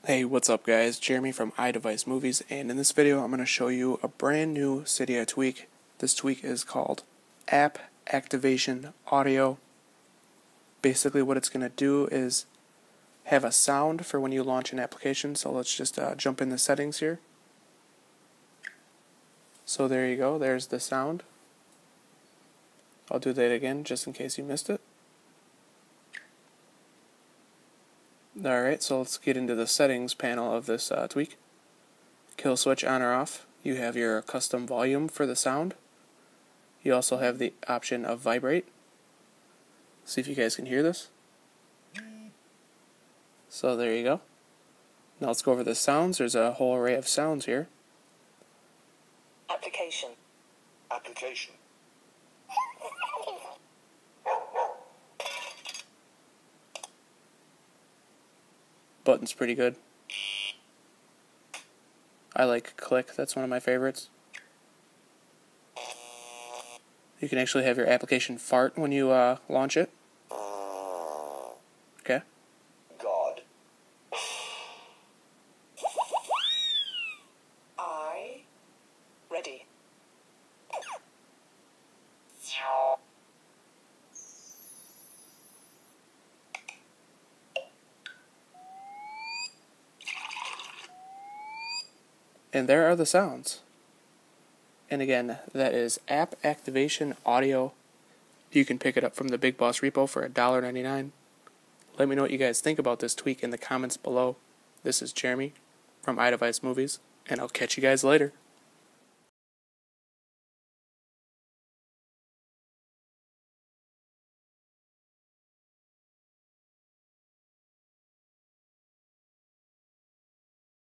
Hey, what's up guys? Jeremy from iDeviceMovies, and in this video I'm going to show you a brand new Cydia tweak. This tweak is called App Activation Audio. Basically what it's going to do is have a sound for when you launch an application, so let's just jump in the settings here. So there you go, there's the sound. I'll do that again just in case you missed it. Alright, so let's get into the settings panel of this tweak. Kill switch on or off. You have your custom volume for the sound. You also have the option of vibrate. See if you guys can hear this. So there you go. Now let's go over the sounds. There's a whole array of sounds here. Application. Button's pretty good. I like click, that's one of my favorites. You can actually have your application fart when you launch it. Okay. God. Ready. And there are the sounds. And again, that is App Activation Audio. You can pick it up from the BigBoss Repo for $1.99. Let me know what you guys think about this tweak in the comments below. This is Jeremy from iDeviceMovies, and I'll catch you guys later.